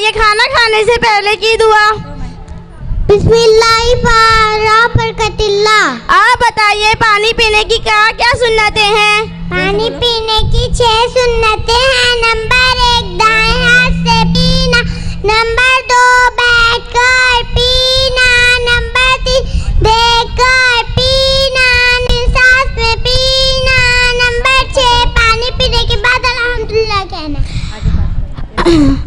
सुनाइए खाना खाने से पहले की दुआ। बिस्मिल्लाहिर्रहमानिर्रहीम। आप बताइए पानी पीने की क्या क्या सुन्नतें हैं? पानी पीने की 6 सुन्नतें हैं। नंबर 1 दाएं हाथ से पीना, नंबर 2 बैठकर पीना, नंबर 3 देखकर पीना, सांस में पीना, नंबर 6 पानी पीने के बाद अल्हम्दुलिल्लाह कहना।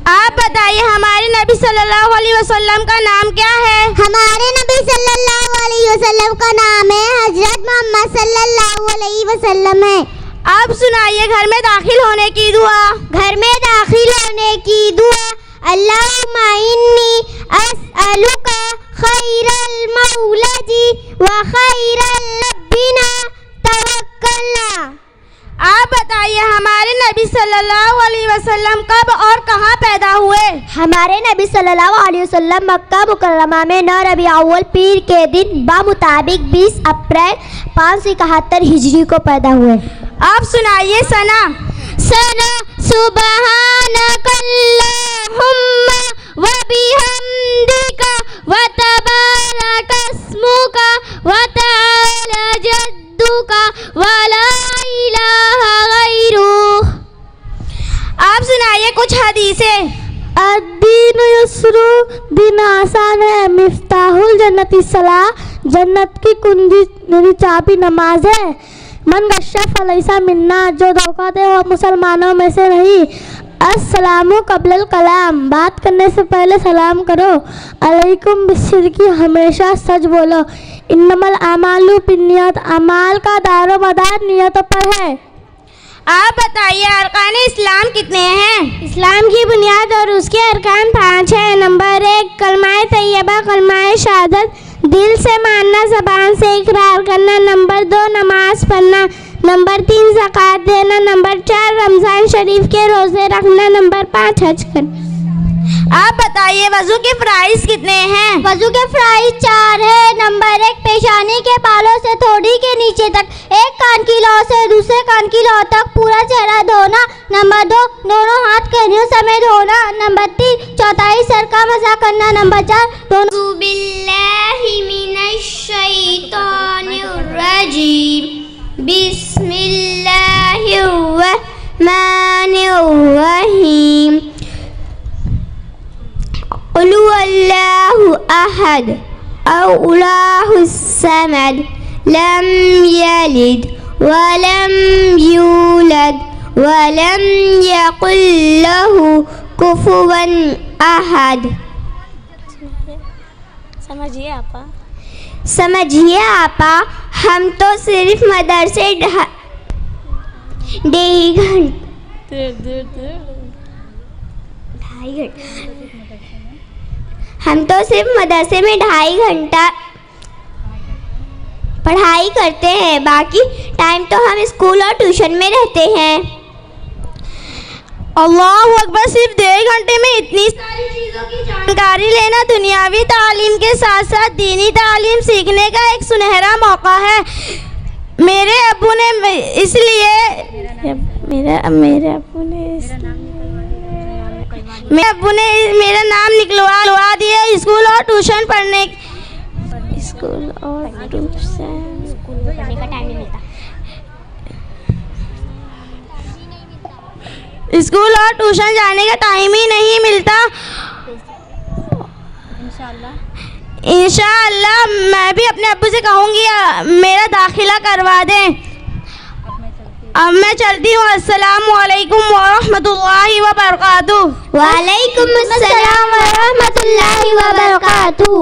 आप बताइए हमारे नबी सल्लल्लाहु अलैहि वसल्लम का नाम क्या है? हमारे नबी सल्लल्लाहु अलैहि वसल्लम का नाम है हजरत मोहम्मद सल्लल्लाहु अलैहि वसल्लम है। आप सुनाइए घर में दाखिल होने की दुआ। घर में दाखिल होने की दुआ। अल्लाहुम्मा इन्नी अस्अलुका खैरल मौलदी व खैरल रब्बिना तवक्कलना। आप बताइए हमारे नबी सल्लल्लाहु अलैहि वसल्लम कब और कहाँ पैदा हुए? हमारे नबी सल्लल्लाहु अलैहि वसल्लम मक्का मुकर्रमा में 9 रबीउल अव्वल पीर के दिन बामुताबिक 20 अप्रैल 571 हिजरी को पैदा हुए। आप सुनाइए सना। सना सुब्हानकल्लाहुम्मा व बिहम्दिका व तबारकस्मुका व तआला जद्दुका व ला इलाहा गैरुक। आप सुनाइए कुछ हदीसें। अद्दीन युस्रु, दिन आसान है। मिफ्ताहुल जन्नती सलाह, जन्नत की कुंजी मेरी चाबी नमाज है। मन गश्शा फलैसा मिन्ना, जो धोखा दे वो मुसलमानों में से नहीं। अस्सलामु कब्लल कलाम, बात करने से पहले सलाम करो। अलैकुम बिस्सिदकी, हमेशा सच बोलो। इन्नमल आमालु बिन्नियत, अमाल का दारो मदार नियतों पर है। आप बताइए अरकान इस्लाम कितने हैं? इस्लाम की बुनियाद और उसके अरकान 5 हैं। नंबर 1 कलमाए तैयबा, कलमाए शहादत, दिल से मानना, ज़बान से इकरार करना। नंबर 2 नमाज पढ़ना। नंबर 3 ज़कात देना। नंबर 4 रमज़ान शरीफ के रोज़े रखना। नंबर 5 हज करना। आप बताइए वज़ू के फ़राइज़ कितने हैं? वज़ू के फ़राइज़ 4 है। नंबर 1 पेशानी के बालों से थोड़ी के नीचे तक, एक कान की लौ से दूसरे कान की लौ तक पूरा चेहरा धोना। नंबर 2 दोनों हाथ कनियों समेत धोना। नंबर 3 चौथाई सर का मसा करना। नंबर 4 दोनों बिल्लाहि मिनश शैतानिर्रजीम, बिस्मिल्लाहिर्रहमानिर्रहीम। क़ुल हुवल्लाहु अहद अल्लाहुस समद, लम यलिद वलम यूलद वलम यकुल लहू कुफुवन अहद। समझिए आपा, हम तो सिर्फ मदरसे हम तो सिर्फ मदरसे में 2.5 घंटा पढ़ाई करते हैं, बाकी टाइम तो हम स्कूल और ट्यूशन में रहते हैं। अल्लाहु अकबर, सिर्फ 1.5 घंटे में इतनी सारी चीज़ों की जानकारी लेना दुनियावी तालीम के साथ साथ दीनी तालीम सीखने का एक सुनहरा मौका है। मेरे अब्बू ने मेरा नाम निकलवा दिया स्कूल और ट्यूशन पढ़ने का टाइम नहीं मिलता। स्कूल और ट्यूशन जाने का टाइम ही नहीं मिलता। इंशाअल्लाह मैं भी अपने अब्बू से कहूँगी मेरा दाखिला करवा दें। अब मैं चलती हूँ। अस्सलामु अलैकुम व रहमतुल्लाहि व बरकातुहू। वालेकुम अस्सलाम व रहमतुल्लाहि व बरकातुहू।